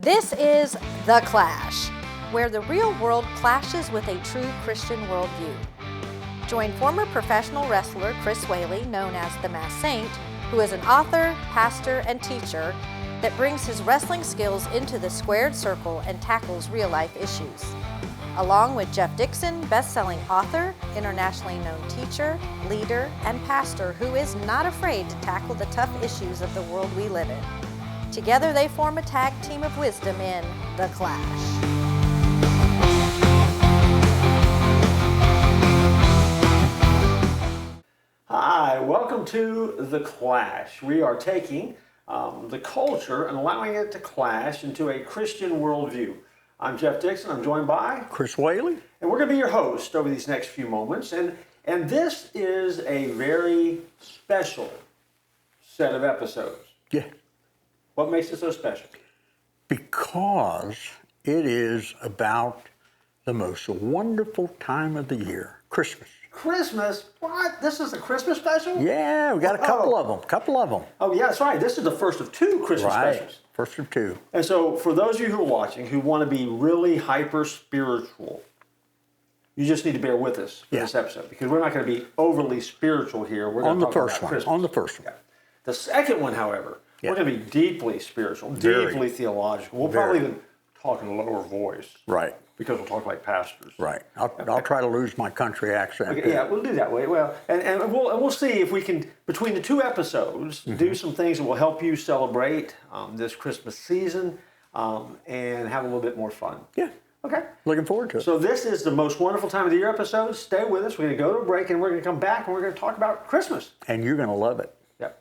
This is The Clash, where the real world clashes with a true Christian worldview. Join former professional wrestler Chris Whaley, known as the Masked Saint, who is an author, pastor, and teacher that brings his wrestling skills into the squared circle and tackles real-life issues. Along with Jeff Dixon, best-selling author, internationally known teacher, leader, and pastor who is not afraid to tackle the tough issues of the world we live in. Together they form a tag team of wisdom in The Clash. Hi, welcome to The Clash. We are taking the culture and allowing it to clash into a Christian worldview. I'm Jeff Dixon. I'm joined by Chris Whaley. And we're going to be your host over these next few moments. And this is a very special set of episodes. Yeah. What makes it so special? Because it is about the most wonderful time of the year, Christmas. Christmas? What? This is a Christmas special? Yeah, we got a couple of them. Oh, yeah, that's right. This is the first of two Christmas specials. First of two. And so for those of you who are watching who want to be really hyper-spiritual, you just need to bear with us for this episode because we're not going to be overly spiritual here. We're going to talk about Christmas. On the first one. Yeah. The second one, however, we're going to be deeply spiritual, deeply theological. We'll probably even talk in a lower voice. Right. Because we'll talk like pastors. Right. I'll try to lose my country accent. Okay, yeah, we'll do that way. Well, and we'll see if we can, between the two episodes, do some things that will help you celebrate this Christmas season and have a little bit more fun. Yeah. Okay. Looking forward to it. So this is the most wonderful time of the year episode. Stay with us. We're going to go to a break and we're going to come back and we're going to talk about Christmas. And you're going to love it. Yep.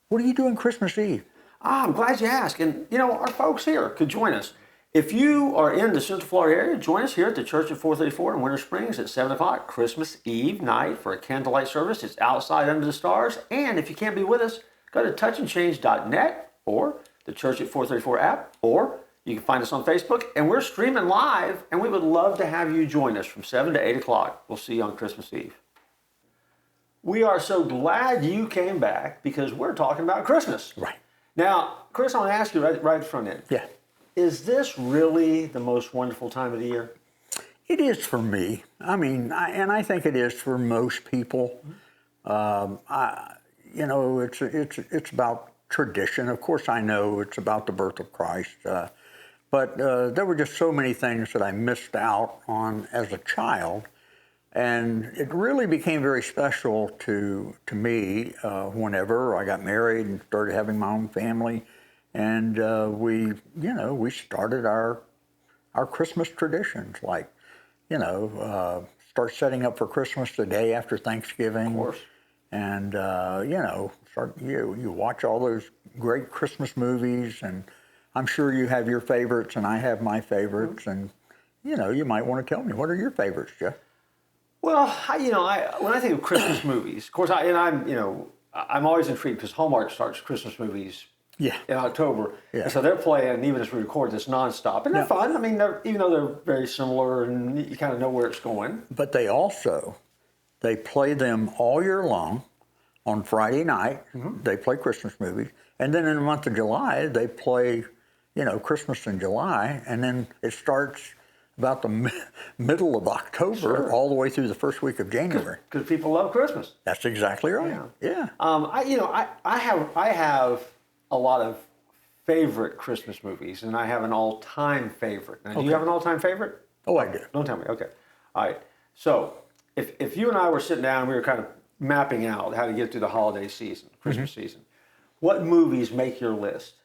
What are you doing Christmas Eve? I'm glad you asked. And, you know, our folks here could join us. If you are in the Central Florida area, join us here at the Church at 434 in Winter Springs at 7 o'clock, Christmas Eve night for a candlelight service. It's outside under the stars. And if you can't be with us, go to touchandchange.net or the Church at 434 app, or you can find us on Facebook. And we're streaming live, and we would love to have you join us from 7 to 8 o'clock. We'll see you on Christmas Eve. We are so glad you came back because we're talking about Christmas. Right. Now, Chris, I want to ask you right front end. Yeah. Is this really the most wonderful time of the year? It is for me. I mean, I think it is for most people. It's about tradition. Of course, I know it's about the birth of Christ. But there were just so many things that I missed out on as a child. And it really became very special to me whenever I got married and started having my own family. And we started our Christmas traditions, like, start setting up for Christmas the day after Thanksgiving. Of course. And, you watch all those great Christmas movies, and I'm sure you have your favorites, and I have my favorites. And, you might want to tell me, what are your favorites, Jeff? Well, when I think of Christmas movies, of course, I'm always intrigued because Hallmark starts Christmas movies in October. Yeah. And so they're playing, even as we record this, nonstop. And they're fun. I mean, even though they're very similar and you kind of know where it's going. But they play them all year long. On Friday night, they play Christmas movies. And then in the month of July, they play, Christmas in July. And then it starts about the middle of October all the way through the first week of January. Because people love Christmas. That's exactly right. Yeah. I have a lot of favorite Christmas movies, and I have an all-time favorite. Now, do you have an all-time favorite? Oh, I do. Don't tell me. Okay. All right. So if you and I were sitting down and we were kind of mapping out how to get through the holiday season, Christmas season, what movies make your list?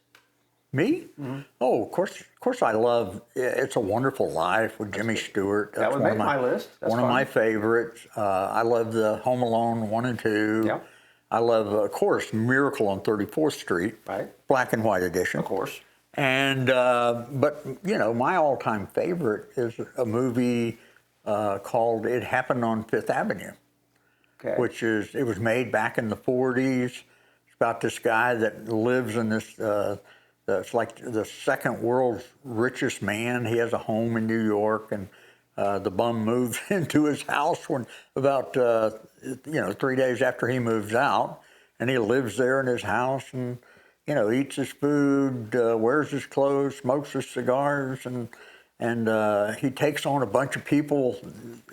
Me? Mm-hmm. Oh, of course I love It's a Wonderful Life with Jimmy Stewart. That would make my list. That's one of my favorites. I love the Home Alone 1 and 2. Yeah. I love, of course, Miracle on 34th Street. Right. Black and white edition. Of course. And, but, my all-time favorite is a movie called It Happened on Fifth Avenue. Okay. It was made back in the 40s. It's about this guy that lives in this... it's like the second world's richest man. He has a home in New York, and the bum moves into his house when about 3 days after he moves out, and he lives there in his house, and eats his food, wears his clothes, smokes his cigars, and he takes on a bunch of people,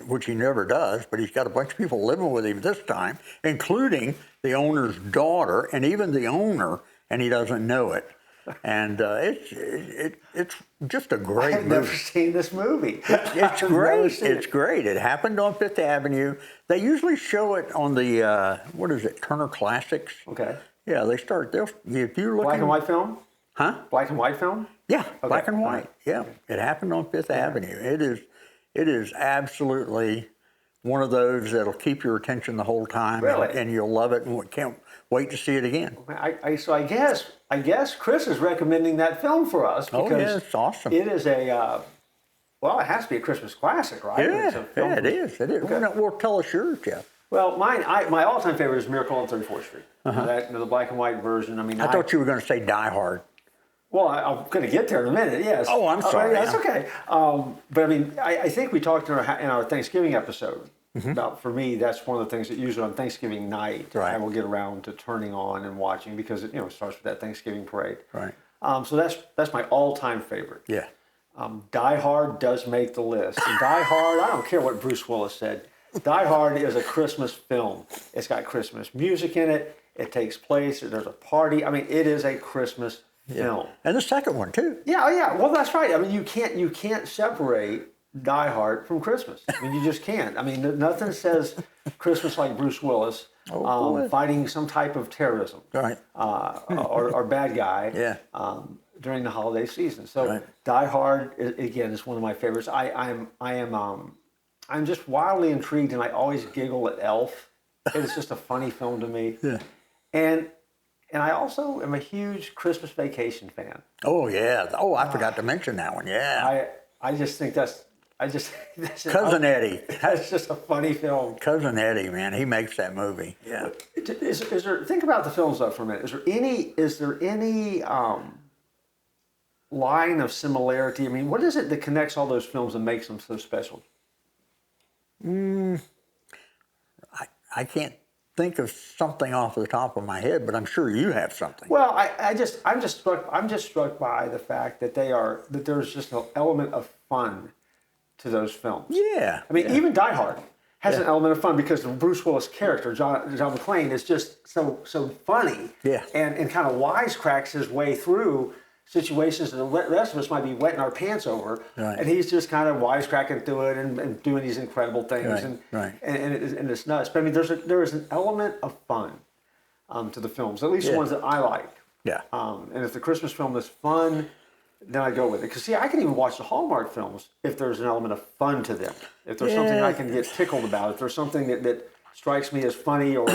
which he never does, but he's got a bunch of people living with him this time, including the owner's daughter and even the owner, and he doesn't know it. And it's just a great movie. I've never seen this movie. It's great. It's great. It happened on Fifth Avenue. They usually show it on the, Turner Classics. Okay. Yeah, if you're looking... Black and white film? Huh? Black and white film? Yeah, Okay. black and white. Yeah, it happened on Fifth Avenue. It is absolutely one of those that'll keep your attention the whole time. Really? And you'll love it and can't wait to see it again. So I guess Chris is recommending that film for us because it's awesome. It is it has to be a Christmas classic, right? Yeah, it is. It is. Okay. Well, tell us yours, Jeff. Well, my all-time favorite is Miracle on 34th Street. The black and white version. I mean, I thought you were going to say Die Hard. Well, I'm going to get there in a minute. Yes. Oh, I'm sorry. That's okay. But I mean, I think we talked in our Thanksgiving episode about, for me, that's one of the things that usually on Thanksgiving night I will get around to turning on and watching because it starts with that Thanksgiving parade. Right. So that's my all-time favorite. Yeah. Die Hard does make the list. And Die Hard, I don't care what Bruce Willis said. Die Hard is a Christmas film. It's got Christmas music in it. It takes place. There's a party. I mean, it is a Christmas film. And the second one too. Yeah, yeah. Well, that's right. I mean, you can't separate Die Hard from Christmas. I mean, you just can't. I mean, nothing says Christmas like Bruce Willis fighting some type of terrorism, Right. or bad guy. Yeah. During the holiday season. So Die Hard again is one of my favorites. I'm just wildly intrigued, and I always giggle at Elf. It's just a funny film to me. Yeah. And I also am a huge Christmas Vacation fan. Oh yeah. Oh, I forgot to mention that one. Yeah. I just think that's Cousin Eddie. That's just a funny film. Cousin Eddie, man, he makes that movie. Yeah. Is there? Think about the films though for a minute. Is there any line of similarity? I mean, what is it that connects all those films and makes them so special? I can't think of something off the top of my head, but I'm sure you have something. Well, I'm just struck by the fact that there's just an element of fun to those films. Yeah. I mean, even Die Hard has an element of fun because the Bruce Willis character, John McClane, is just so funny. Yeah. And kind of wisecracks his way through situations that the rest of us might be wetting our pants over, and he's just kind of wisecracking through it and doing these incredible things, and it's nuts. But I mean, there is an element of fun to the films, at least the ones that I like. Yeah. And if the Christmas film is fun, then I go with it. Because see, I can even watch the Hallmark films if there's an element of fun to them. If there's something I can get tickled about, if there's something that strikes me as funny, or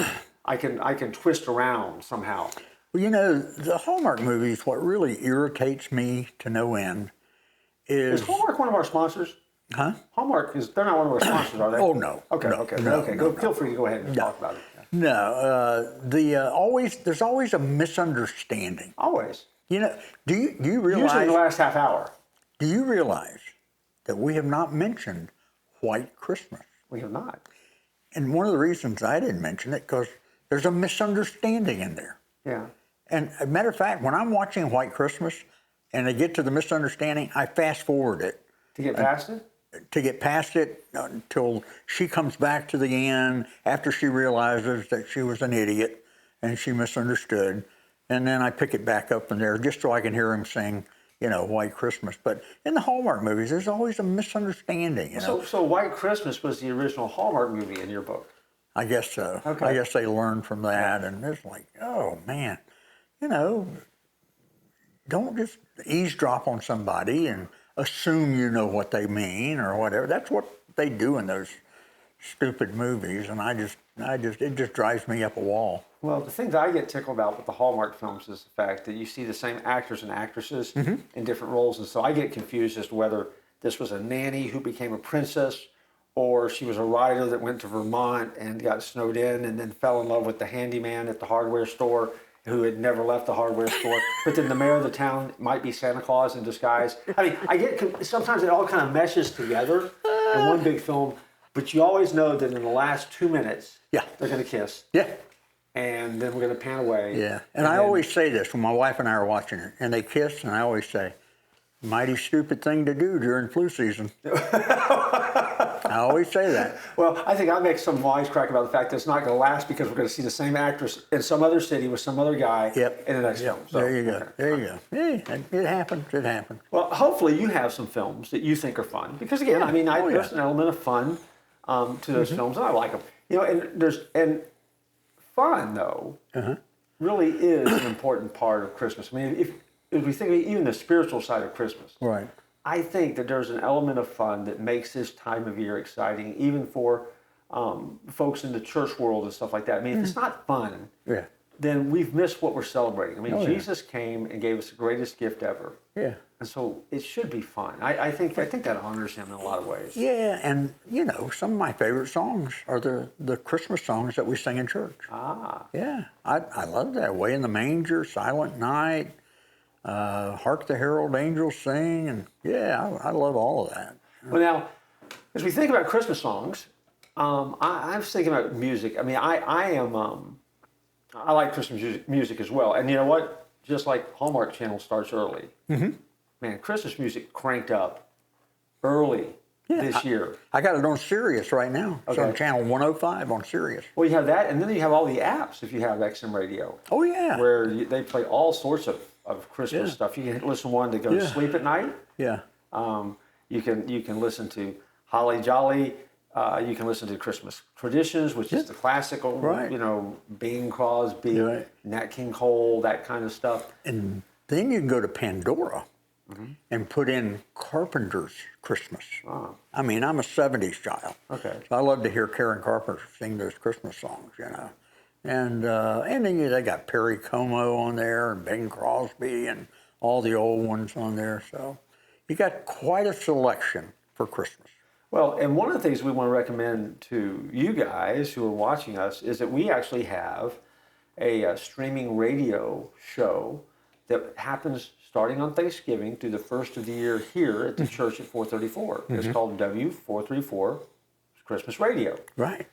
I can twist around somehow. Well, the Hallmark movies, what really irritates me to no end is Hallmark one of our sponsors? Huh? Hallmark they're not one of our sponsors, are they? Oh, no. Okay. Feel free to go ahead and talk about it. No, there's always a misunderstanding. Always. Do you realize? Usually the last half hour. Do you realize that we have not mentioned White Christmas? We have not. And one of the reasons I didn't mention it, because there's a misunderstanding in there. Yeah. And as a matter of fact, when I'm watching White Christmas and I get to the misunderstanding, I fast forward it. To get past it? To get past it until she comes back to the end after she realizes that she was an idiot and she misunderstood. And then I pick it back up in there just so I can hear him sing, White Christmas. But in the Hallmark movies, there's always a misunderstanding. So White Christmas was the original Hallmark movie in your book? I guess so. Okay. I guess they learned from that, and it's like, oh man, don't just eavesdrop on somebody and assume you know what they mean or whatever. That's what they do in those stupid movies, and it just drives me up a wall. Well, the thing that I get tickled about with the Hallmark films is the fact that you see the same actors and actresses in different roles, and so I get confused as to whether this was a nanny who became a princess, or she was a writer that went to Vermont and got snowed in and then fell in love with the handyman at the hardware store who had never left the hardware store. But then the mayor of the town might be Santa Claus in disguise. I mean, sometimes it all kind of meshes together in one big film, but you always know that in the last 2 minutes, they're going to kiss. Yeah. and then we're going to pan away. Yeah, and I always say this when my wife and I are watching it, and they kiss, and I always say, mighty stupid thing to do during flu season. I always say that. Well, I think I make some wisecrack about the fact that it's not going to last because we're going to see the same actress in some other city with some other guy in the next film. So, there you go. There you go. Hey, it happens. It happens. Well, hopefully you have some films that you think are fun because again, I mean, there's an element of fun to those films, and I like them. You know, and fun though really is an important part of Christmas. I mean, if we think of even the spiritual side of Christmas, right? I think that there's an element of fun that makes this time of year exciting, even for folks in the church world and stuff like that. I mean, if it's not fun, then we've missed what we're celebrating. I mean, Jesus came and gave us the greatest gift ever. Yeah. And so it should be fun. I think that honors him in a lot of ways. Yeah, and you know, some of my favorite songs are the Christmas songs that we sing in church. Ah. Yeah, I love that. Way in the Manger, Silent Night, Hark the Herald Angels Sing, and I love all of that. Well, now, as we think about Christmas songs, I was thinking about music. I mean, I like Christmas music as well. And you know what? Just like Hallmark Channel starts early. Mm-hmm. Man, Christmas music cranked up early this year. I got it on Sirius right now. Okay. It's on channel 105 on Sirius. Well, you have that, and then you have all the apps if you have XM Radio. Oh, yeah. Where they play all sorts of Christmas stuff. You can listen to one to go to sleep at night. Yeah. You can listen to Holly Jolly. You can listen to Christmas Traditions, which is the classical, you know, Bing Crosby, Nat King Cole, that kind of stuff. And then you can go to Pandora and put in Carpenter's Christmas. Wow. I mean, I'm a 70s child. Okay. So I love to hear Karen Carpenter sing those Christmas songs, you know. And then they got Perry Como on there and Bing Crosby and all the old ones on there. So you got quite a selection for Christmas. Well, and one of the things we want to recommend to you guys who are watching us is that we actually have a streaming radio show that happens starting on Thanksgiving through the first of the year here at the church at 434. It's called W434 Christmas Radio. Right.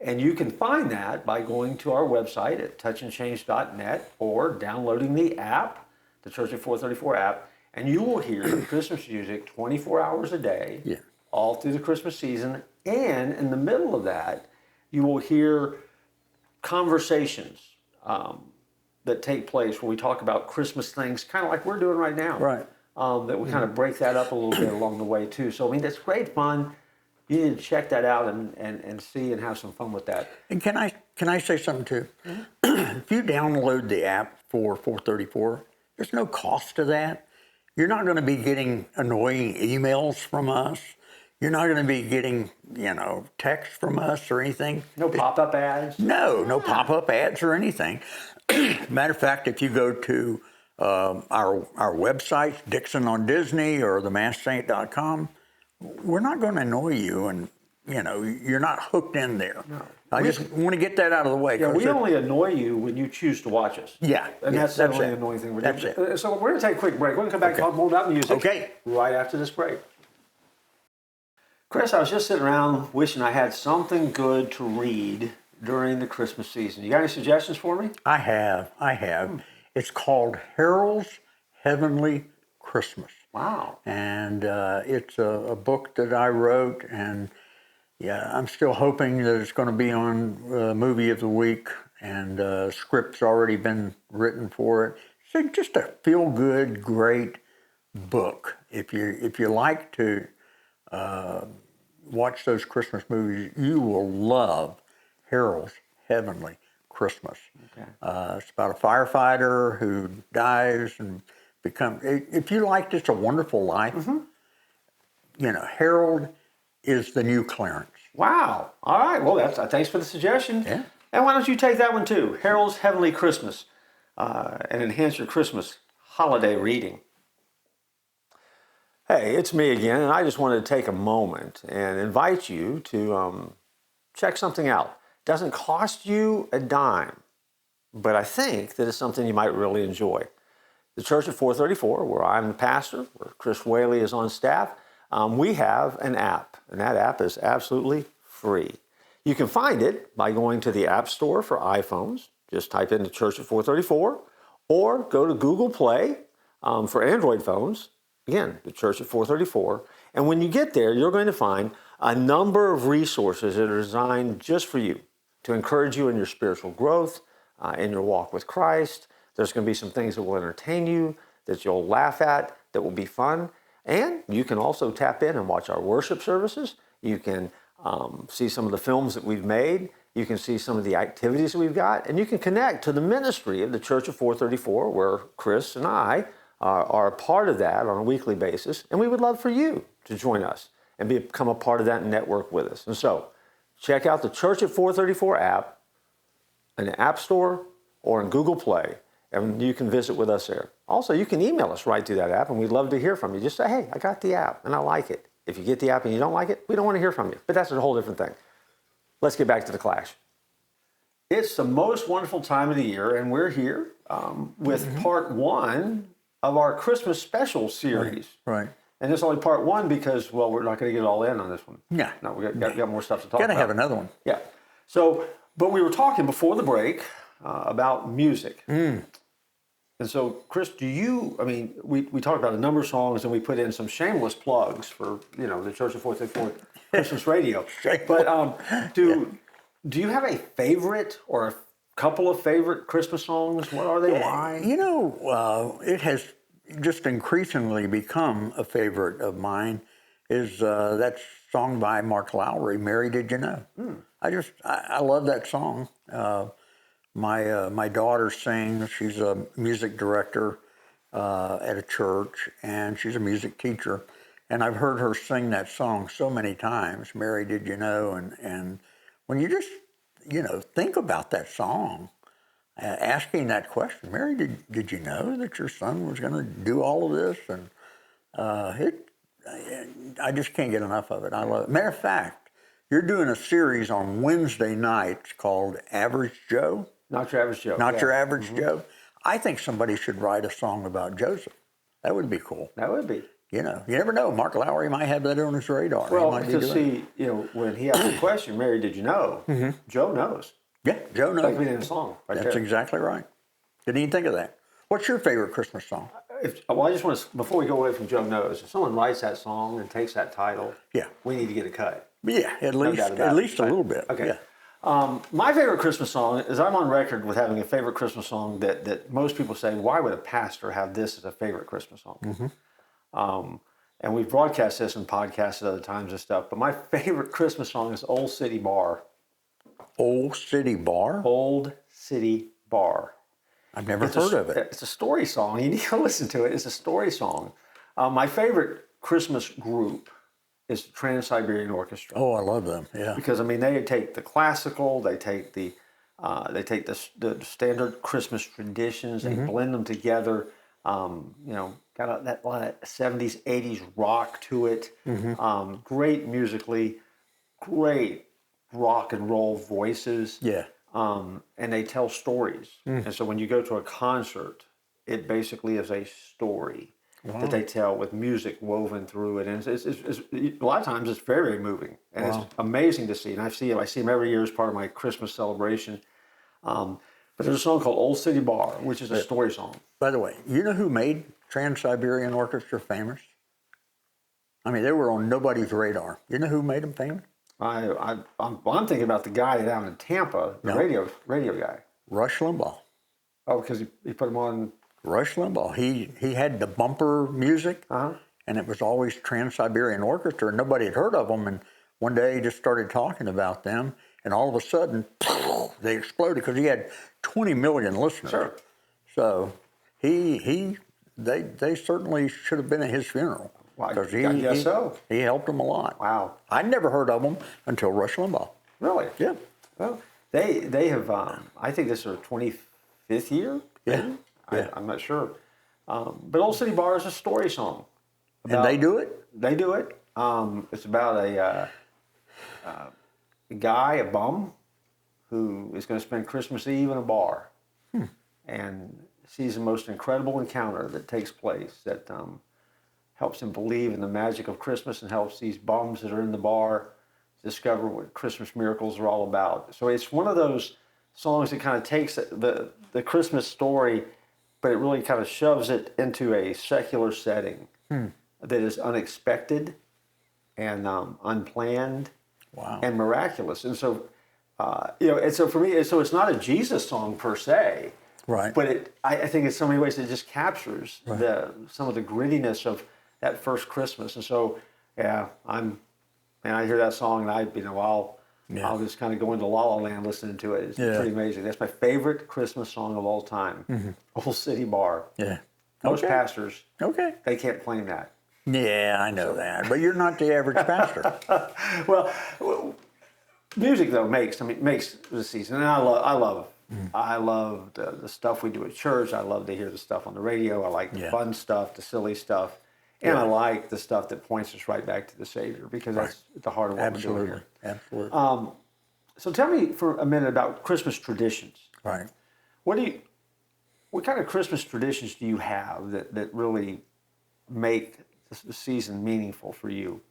And you can find that by going to our website at touchandchange.net or downloading the app, the Church at 434 app, and you will hear Christmas music 24 hours a day. Yeah. All through the Christmas season, and in the middle of that, you will hear conversations that take place where we talk about Christmas things, kind of like we're doing right now. Right. That we kind of break that up a little bit along the way too. So I mean, that's great fun. You need to check that out and see and have some fun with that. And can I say something too? If you download the app for 434, there's no cost to that. You're not going to be getting annoying emails from us. You're not going to be getting, you know, text from us or anything. No pop-up ads? No pop-up ads or anything. Matter of fact, if you go to our websites, Dixon on Disney or themasksaint.com, we're not going to annoy you, and, you know, you're not hooked in there. No. I just want to get that out of the way. Yeah, we only annoy you when you choose to watch us. Yeah. And that's the only annoying thing we're doing. That's it. So we're going to take a quick break. We're going to come back and talk more about music right after this break. Chris, I was just sitting around wishing I had something good to read during the Christmas season. You got any suggestions for me? I have. It's called Harold's Heavenly Christmas. Wow. And it's a book that I wrote, and I'm still hoping that it's going to be on Movie of the Week, and script's already been written for it. So just a feel-good, great book. If you like to watch those Christmas movies, you will love Harold's Heavenly Christmas. Okay. It's about a firefighter who dies and becomes. If you like It's a Wonderful Life, you know, Harold is the new Clarence. Wow. All right. Well, thanks for the suggestion. Yeah. And why don't you take that one too? Harold's Heavenly Christmas, and enhance your Christmas holiday reading. Hey, it's me again, and I just wanted to take a moment and invite you to check something out. It doesn't cost you a dime, but I think that it's something you might really enjoy. The Church at 434, where I'm the pastor, where Chris Whaley is on staff, we have an app, and that app is absolutely free. You can find it by going to the App Store for iPhones Just type in the Church at 434, or go to Google Play for Android phones. Again, the Church at 434. And when you get there, you're going to find a number of resources that are designed just for you to encourage you in your spiritual growth, in your walk with Christ. There's going to be some things that will entertain you, that you'll laugh at, that will be fun. And you can also tap in and watch our worship services. You can see some of the films that we've made. You can see some of the activities that we've got. And you can connect to the ministry of the Church of 434, where Chris and I are a part of that on a weekly basis. And we would love for you to join us and become a part of that network with us. And so check out the Church at 434 app in the App Store or in Google Play, and you can visit with us there. Also, you can email us right through that app, and we'd love to hear from you. Just say, hey, I got the app, and I like it. If you get the app and you don't like it, we don't want to hear from you. But that's a whole different thing. Let's get back to the Clash. It's the most wonderful time of the year, and we're here with part one of our Christmas special series. Right. And it's only part one because, well, we're not going to get all in on this one. Yeah. No, we got more stuff to talk about. Got to have another one. Yeah. So, but we were talking before the break about music. And so, Chris, we talked about a number of songs, and we put in some shameless plugs for, the Church of 434 Christmas radio. But do you have a favorite or a couple of favorite Christmas songs? What are they? Why? It has just increasingly become a favorite of mine is that song by Mark Lowry, Mary Did You Know? I love that song. My daughter sings. She's a music director at a church, and she's a music teacher. And I've heard her sing that song so many times, Mary Did You Know? And when you just, think about that song, asking that question, Mary, did you know that your son was going to do all of this? And I just can't get enough of it. I love it. Matter of fact, you're doing a series on Wednesday nights called Average Joe. Not Your Average Joe. Not Your Average Joe. I think somebody should write a song about Joseph. That would be cool. That would be. You never know. Mark Lowry might have that on his radar. Well, because when he asked the question, Mary, did you know? Joe knows. Yeah, Joe knows. Like we did in a song. That's exactly right. Didn't even think of that. What's your favorite Christmas song? I just want to, before we go away from Joe Knows, if someone writes that song and takes that title, we need to get a cut. Yeah, at least a little bit. Okay. Yeah. My favorite Christmas song is, I'm on record with having a favorite Christmas song that most people say, why would a pastor have this as a favorite Christmas song? And we've broadcast this and podcasted other times and stuff, but my favorite Christmas song is Old City Bar. Old City Bar? Old City Bar. I've never heard of it. It's a story song. You need to listen to it. It's a story song. My favorite Christmas group is the Trans-Siberian Orchestra. Oh, I love them. Yeah. Because they take the classical, they take the standard Christmas traditions, they blend them together. Got that lot of 70s, 80s rock to it. Great musically, great rock and roll voices. Yeah. And they tell stories. And so when you go to a concert, it basically is a story that they tell with music woven through it. And it's a lot of times it's very, very moving. And it's amazing to see. And I see them every year as part of my Christmas celebration. But there's a song called Old City Bar, which is a story song. By the way, you know who made Trans-Siberian Orchestra famous? I mean, they were on nobody's radar. You know who made them famous? I'm thinking about the guy down in Tampa, the radio guy. Rush Limbaugh. Oh, because he put him on. Rush Limbaugh. He had the bumper music, and it was always Trans-Siberian Orchestra, and nobody had heard of them. And one day he just started talking about them, and all of a sudden, they exploded because he had 20 million listeners. Sure. So they certainly should have been at his funeral. Well, I guess so. He helped them a lot. Wow. I'd never heard of them until Rush Limbaugh. Really? Yeah. Well, they have, I think this is their 25th year. Yeah. I'm not sure. But Old City Bar is a story song. And they do it? They do it. It's about a guy, a bum, who is going to spend Christmas Eve in a bar. And sees the most incredible encounter that takes place that helps him believe in the magic of Christmas and helps these bums that are in the bar discover what Christmas miracles are all about. So it's one of those songs that kind of takes the Christmas story, but it really kind of shoves it into a secular setting that is unexpected and unplanned Wow. and miraculous. And so, and so for me, so it's not a Jesus song per se, Right. but I think in so many ways it just captures Right. some of the grittiness of that first Christmas. And so, yeah, I hear that song and I'll just kind of go into La La Land listening to it. It's pretty amazing. That's my favorite Christmas song of all time. Old City Bar. Yeah. Most Okay. pastors, Okay. they can't claim that. Yeah, I know that. But you're not the average pastor. Well, music though makes the season, and I love the stuff we do at church. I love to hear the stuff on the radio. I like the fun stuff, the silly stuff, and I like the stuff that points us right back to the Savior, because that's at the heart of what we're doing here. Absolutely. So tell me for a minute about Christmas traditions. Right. What kind of Christmas traditions do you have that really make the season meaningful for you?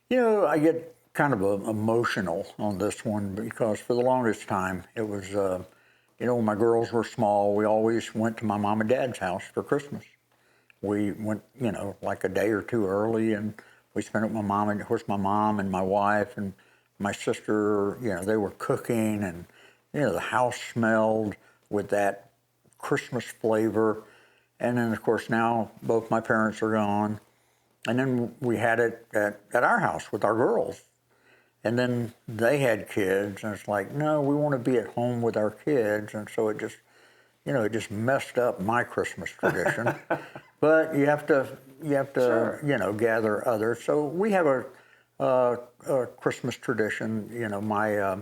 You know, I get kind of emotional on this one because for the longest time it was, when my girls were small, we always went to my mom and dad's house for Christmas. We went, like a day or two early, and we spent it with my mom, and of course my mom and my wife and my sister, they were cooking, and, the house smelled with that Christmas flavor. And then, of course, now both my parents are gone. And then we had it at our house with our girls. And then they had kids, and it's like, no, we want to be at home with our kids. And so it just, it just messed up my Christmas tradition. But you have to, Sure. Gather others. So we have a Christmas tradition. My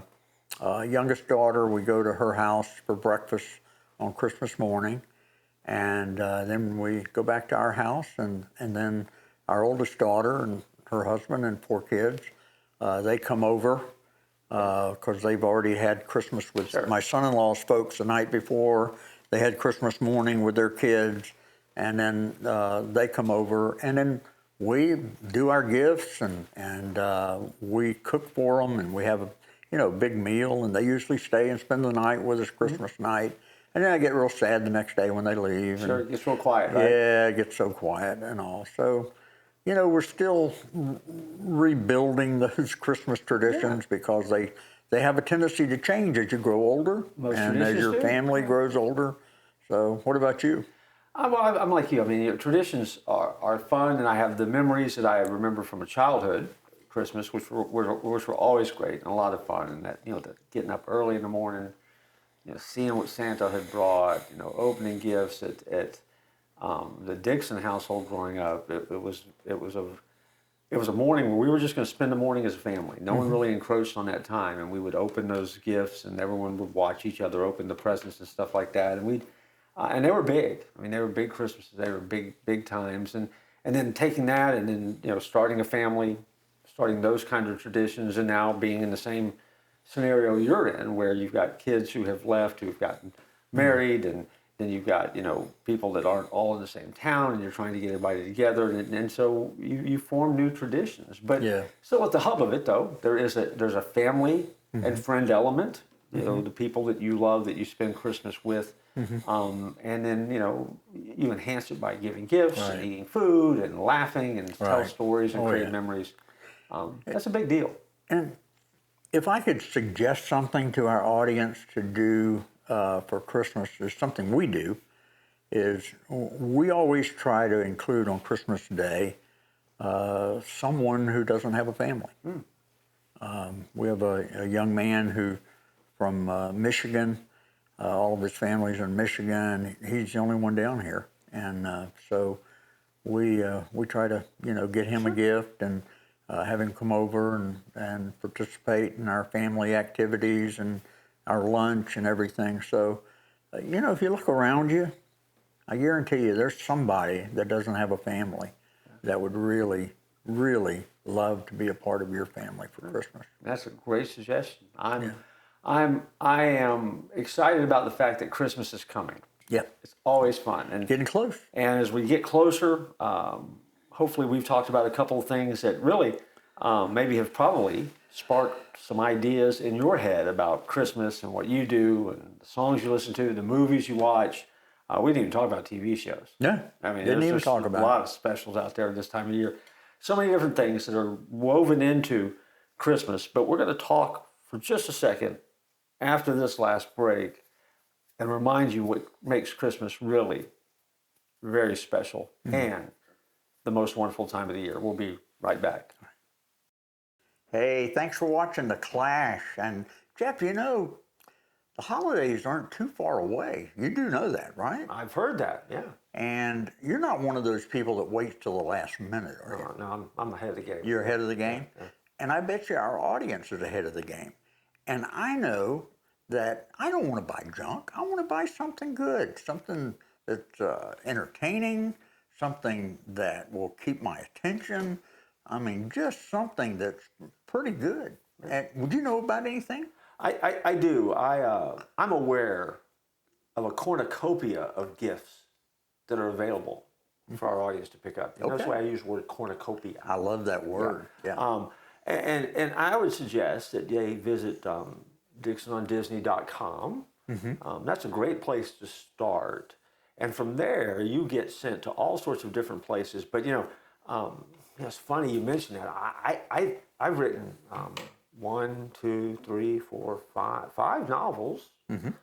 youngest daughter, we go to her house for breakfast on Christmas morning. And then we go back to our house, and then our oldest daughter and her husband and 4 kids, they come over because they've already had Christmas with my son-in-law's folks the night before. They had Christmas morning with their kids, and then they come over, and then we do our gifts, and we cook for them, and we have a big meal, and they usually stay and spend the night with us Christmas night. And then I get real sad the next day when they leave. Sure, and, it gets real quiet, right? Yeah, it gets so quiet and all. So, we're still rebuilding those Christmas traditions because they have a tendency to change as you grow older and as your family grows older. So, what about you? I'm like you. I mean, traditions are fun, and I have the memories that I remember from a childhood Christmas, which were always great and a lot of fun. And that, the getting up early in the morning, seeing what Santa had brought, opening gifts at the Dixon household growing up. It was a morning where we were just going to spend the morning as a family. No one really encroached on that time, and we would open those gifts, and everyone would watch each other open the presents and stuff like that. And and they were big. I mean, they were big Christmases. They were big times, and then taking that and then starting a family, starting those kind of traditions, and now being in the same scenario you're in, where you've got kids who have left, who've gotten married, and then you've got people that aren't all in the same town, and you're trying to get everybody together, and so you form new traditions. But still, at the hub of it, though, there's a family and friend element. The people that you love, that you spend Christmas with, and then you enhance it by giving gifts and eating food and laughing and tell stories and create memories. That's a big deal. And if I could suggest something to our audience to do for Christmas, is something we do, is we always try to include on Christmas Day someone who doesn't have a family. We have a young man who from Michigan. All of his family's in Michigan. He's the only one down here, and so we try to get him a gift and have him come over and participate in our family activities and our lunch and everything. So, if you look around you, I guarantee you there's somebody that doesn't have a family that would really, really love to be a part of your family for Christmas. That's a great suggestion. I am excited about the fact that Christmas is coming. Yeah. It's always fun. And getting close. And as we get closer, hopefully we've talked about a couple of things that really maybe have probably spark some ideas in your head about Christmas and what you do and the songs you listen to, the movies you watch. We didn't even talk about TV shows. Yeah, I mean, didn't even there's talk a about lot of specials out there this time of year. So many different things that are woven into Christmas. But we're going to talk for just a second after this last break and remind you what makes Christmas really very special and the most wonderful time of the year. We'll be right back. Hey, thanks for watching The Clash. And Jeff, you know, the holidays aren't too far away. You do know that, right? I've heard that, yeah. And you're not one of those people that waits till the last minute, are you? No, I'm ahead of the game. You're ahead of the game? Yeah. And I bet you our audience is ahead of the game. And I know that I don't want to buy junk. I want to buy something good, something that's entertaining, something that will keep my attention. I mean, just something that's pretty good. And would you know about anything? I do. I'm aware of a cornucopia of gifts that are available for our audience to pick up. And That's why I use the word cornucopia. I love that word. Yeah. And I would suggest that they visit DixonOnDisney.com. That's a great place to start. And from there, you get sent to all sorts of different places. But, it's funny you mentioned that. I've written 5 novels. You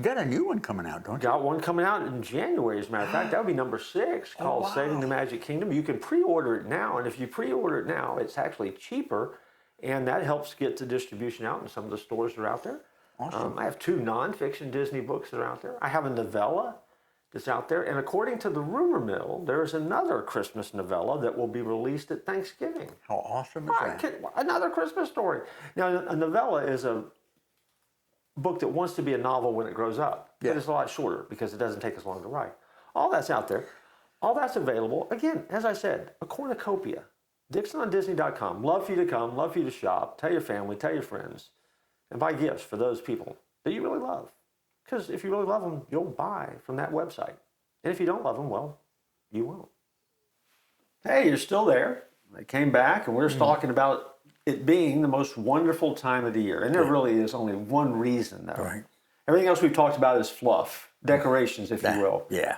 got a new one coming out, don't you? Got one coming out in January, as a matter of fact. That would be number 6, called Saving the Magic Kingdom. You can pre-order it now, and if you pre-order it now, it's actually cheaper, and that helps get the distribution out in some of the stores that are out there. Awesome. I have 2 nonfiction Disney books that are out there. I have a novella that's out there, and according to the rumor mill, there's another Christmas novella that will be released at Thanksgiving. How awesome is that? Another Christmas story. Now, a novella is a book that wants to be a novel when it grows up. Yeah. But it's a lot shorter because it doesn't take as long to write. All that's out there. All that's available. Again, as I said, a cornucopia. DixonOnDisney.com. Love for you to come. Love for you to shop. Tell your family. Tell your friends. And buy gifts for those people that you really love. Because if you really love them, you'll buy from that website. And if you don't love them, well, you won't. Hey, you're still there. I came back and we're just talking about it being the most wonderful time of the year. And there really is only one reason, though. Right. Everything else we've talked about is fluff, decorations, if you will. Yeah.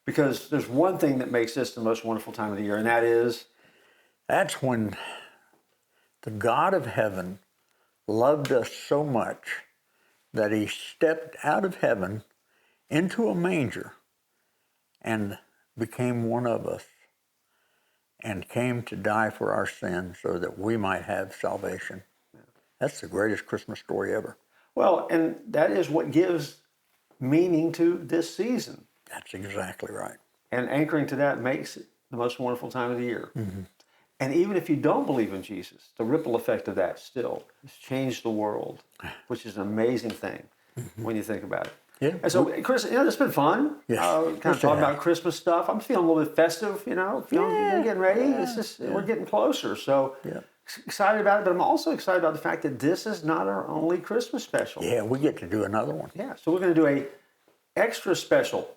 Because there's one thing that makes this the most wonderful time of the year, and that is? That's when the God of heaven loved us so much that he stepped out of heaven into a manger and became one of us and came to die for our sins so that we might have salvation. That's the greatest Christmas story ever. Well, and that is what gives meaning to this season. That's exactly right. And anchoring to that makes it the most wonderful time of the year. And even if you don't believe in Jesus, the ripple effect of that still has changed the world, which is an amazing thing when you think about it. Yeah. And so, Chris, it's been fun. Yes. Kind of talking about Christmas stuff. I'm feeling a little bit festive, getting ready. It's just, we're getting closer. So excited about it, but I'm also excited about the fact that this is not our only Christmas special. Yeah, we get to do another one. Yeah, so we're going to do a extra special,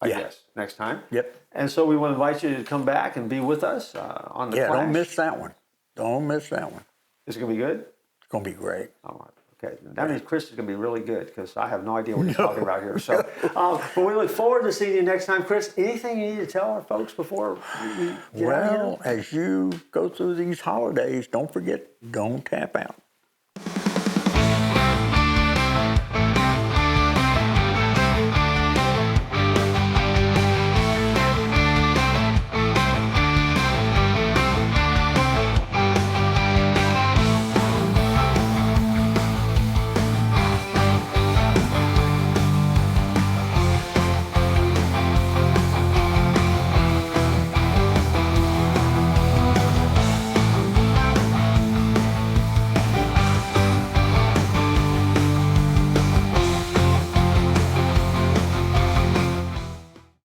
I guess, next time. Yep. And so we want to invite you to come back and be with us on the Clash. Don't miss that one. Don't miss that one. Is it going to be good? It's going to be great. All right. Okay. That means Chris is going to be really good because I have no idea what he's talking about here. So, but we look forward to seeing you next time. Chris, anything you need to tell our folks before we get out of here? Well, as you go through these holidays, don't forget, don't tap out.